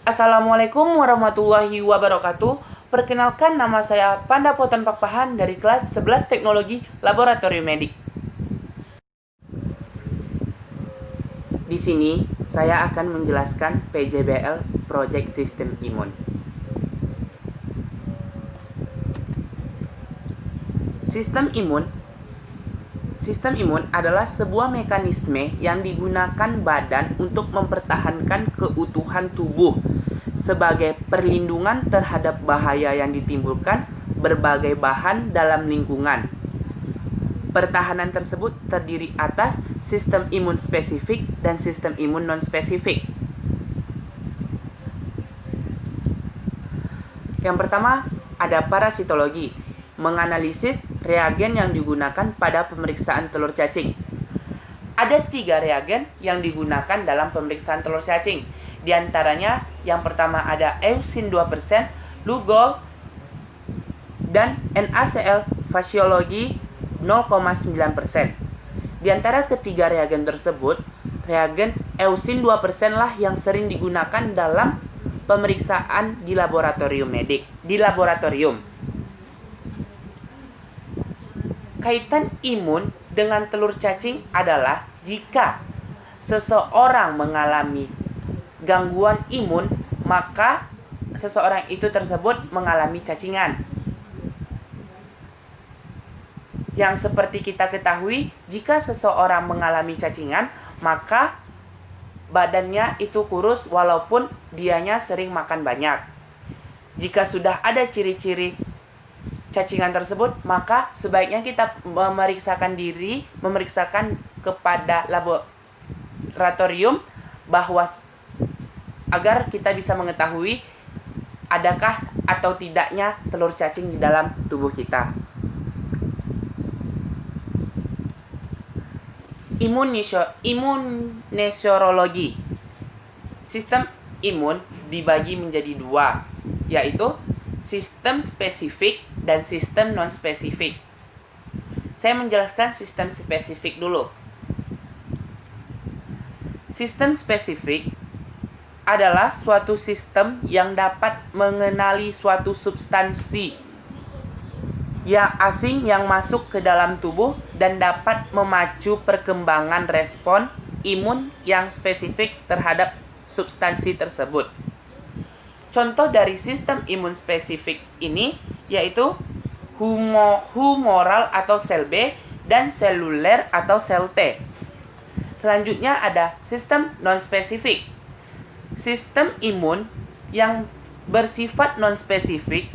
Assalamualaikum warahmatullahi wabarakatuh. Perkenalkan, nama saya Panda Potan Pakpahan dari kelas 11 Teknologi Laboratorium Medik. Di sini saya akan menjelaskan PJBL Project Sistem Imun. Sistem imun adalah sebuah mekanisme yang digunakan badan untuk mempertahankan keutuhan tubuh sebagai perlindungan terhadap bahaya yang ditimbulkan berbagai bahan dalam lingkungan. Pertahanan tersebut terdiri atas sistem imun spesifik dan sistem imun non-spesifik. Yang pertama, ada parasitologi, menganalisis reagen yang digunakan pada pemeriksaan telur cacing. Ada 3 reagen yang digunakan dalam pemeriksaan telur cacing. Di antaranya, yang pertama ada eusin 2%, Lugol, dan NaCl fasiologi 0,9%. Di antara ketiga reagen tersebut, reagen eusin 2% lah yang sering digunakan dalam pemeriksaan di laboratorium medik. Kaitan imun dengan telur cacing adalah jika seseorang mengalami gangguan imun, maka seseorang itu tersebut mengalami cacingan. Yang seperti kita ketahui, jika seseorang mengalami cacingan, maka badannya itu kurus walaupun dianya sering makan banyak. Jika sudah ada ciri-ciri cacingan tersebut, maka sebaiknya kita memeriksakan kepada laboratorium agar kita bisa mengetahui adakah atau tidaknya telur cacing di dalam tubuh kita. Immunoserologi. Sistem imun dibagi menjadi 2, yaitu sistem spesifik dan sistem non-spesifik. Saya menjelaskan sistem spesifik dulu. Sistem spesifik adalah suatu sistem yang dapat mengenali suatu substansi yang asing yang masuk ke dalam tubuh dan dapat memacu perkembangan respon imun yang spesifik terhadap substansi tersebut. Contoh dari sistem imun spesifik ini yaitu humoral atau sel B dan seluler atau sel T. Selanjutnya ada sistem non-spesifik. Sistem imun yang bersifat non-spesifik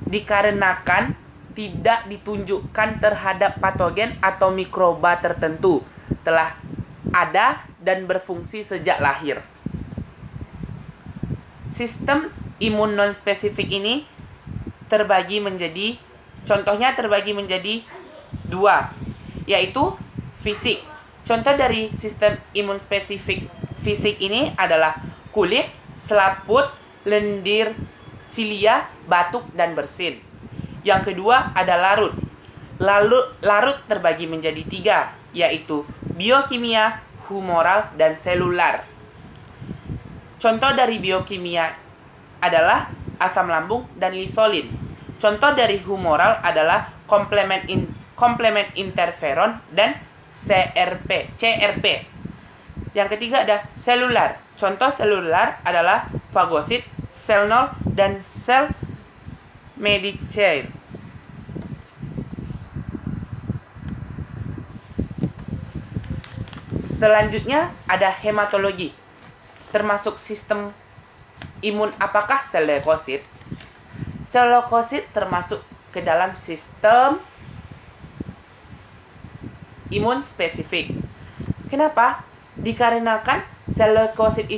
dikarenakan tidak ditunjukkan terhadap patogen atau mikroba tertentu, telah ada dan berfungsi sejak lahir. Sistem imun non-spesifik ini terbagi menjadi 2, yaitu fisik. Contoh dari sistem imun spesifik fisik ini adalah kulit, selaput, lendir, silia, batuk, dan bersin. Yang kedua ada larut. Larut terbagi menjadi 3, yaitu biokimia, humoral, dan selular. Contoh dari biokimia adalah asam lambung dan lisolin. Contoh dari humoral adalah komplement interferon dan CRP. Yang ketiga ada selular. Contoh selular adalah fagosit, sel nol, dan sel Medicaid. Selanjutnya ada hematologi. Termasuk sistem imun apakah sel leukosit? Sel leukosit termasuk ke dalam sistem imun spesifik. Kenapa? Dikarenakan sel leukosit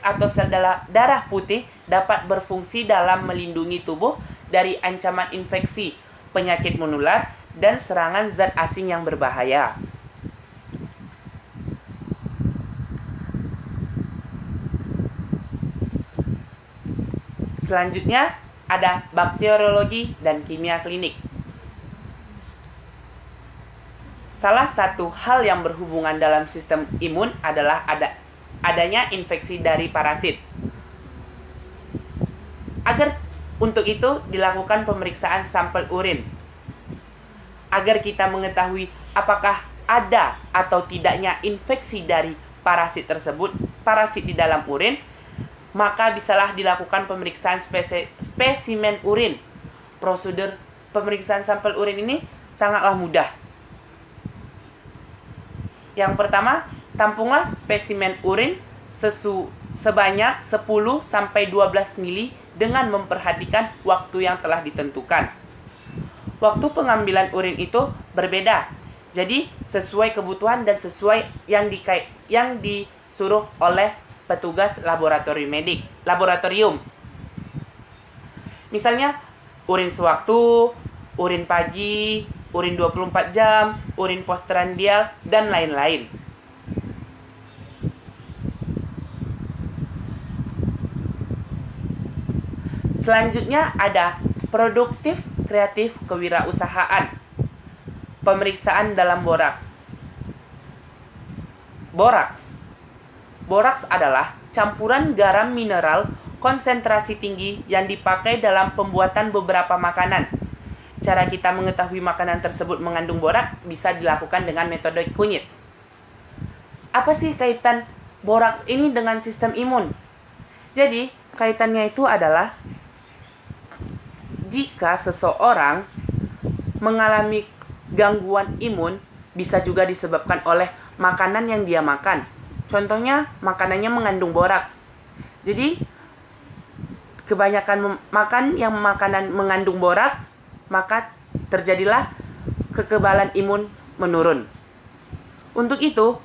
atau sel darah putih dapat berfungsi dalam melindungi tubuh dari ancaman infeksi, penyakit menular, dan serangan zat asing yang berbahaya. Selanjutnya ada bakteriologi dan kimia klinik. Salah satu hal yang berhubungan dalam sistem imun adalah adanya infeksi dari parasit. Untuk itu dilakukan pemeriksaan sampel urin agar kita mengetahui apakah ada atau tidaknya infeksi dari parasit tersebut, parasit di dalam urin. Maka bisalah dilakukan pemeriksaan spesimen urin. Prosedur pemeriksaan sampel urin ini sangatlah mudah. Yang pertama, tampunglah spesimen urin sebanyak 10-12 mili dengan memperhatikan waktu yang telah ditentukan. Waktu pengambilan urin itu berbeda, jadi sesuai kebutuhan dan sesuai yang disuruh oleh petugas laboratorium. Misalnya, urin sewaktu, urin pagi, urin 24 jam, urin postprandial, dan lain-lain. Selanjutnya ada produktif kreatif kewirausahaan. Pemeriksaan dalam boraks. Boraks adalah campuran garam mineral konsentrasi tinggi yang dipakai dalam pembuatan beberapa makanan. Cara kita mengetahui makanan tersebut mengandung boraks bisa dilakukan dengan metode kunyit. Apa sih kaitan boraks ini dengan sistem imun? Jadi, kaitannya itu adalah jika seseorang mengalami gangguan imun, bisa juga disebabkan oleh makanan yang dia makan. Contohnya, makanannya mengandung boraks. Jadi, kebanyakan makan makanan mengandung boraks, maka terjadilah kekebalan imun menurun. Untuk itu,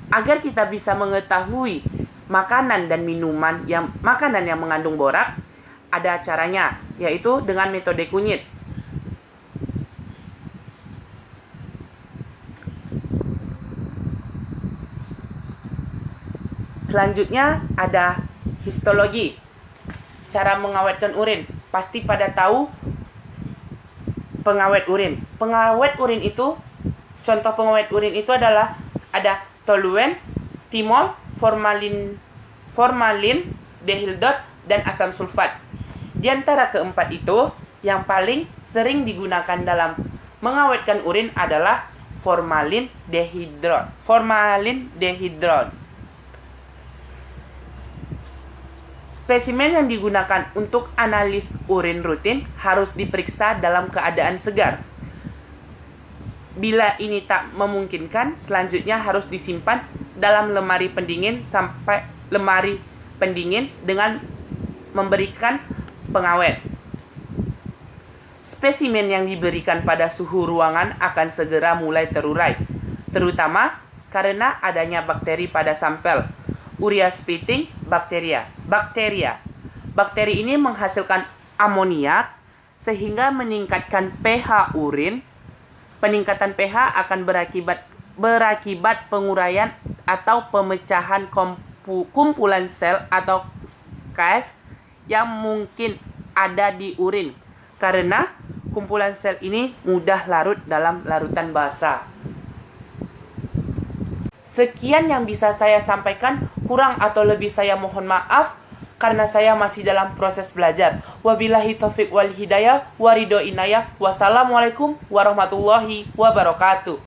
agar kita bisa mengetahui makanan dan minuman makanan yang mengandung boraks, ada caranya, yaitu dengan metode kunyit. Selanjutnya ada histologi. Cara mengawetkan urin. Pasti pada tahu pengawet urin. Contoh pengawet urin itu adalah ada toluen, timol, formalin, dehydrat, dan asam sulfat. Di antara keempat itu, yang paling sering digunakan dalam mengawetkan urin adalah formalin dehydrat. Spesimen yang digunakan untuk analis urin rutin harus diperiksa dalam keadaan segar. Bila ini tak memungkinkan, selanjutnya harus disimpan dalam lemari pendingin dengan memberikan pengawet. Spesimen yang diberikan pada suhu ruangan akan segera mulai terurai, terutama karena adanya bakteri pada sampel. Urea spitting bakteria. Bakteri ini menghasilkan amoniak sehingga meningkatkan pH urin. Peningkatan pH akan berakibat penguraian atau pemecahan kumpulan sel atau KS yang mungkin ada di urin, karena kumpulan sel ini mudah larut dalam larutan basa. Sekian yang bisa saya sampaikan, kurang atau lebih saya mohon maaf karena saya masih dalam proses belajar. Wabillahi taufik wal hidayah, waridho inayah. Wassalamualaikum warahmatullahi wabarakatuh.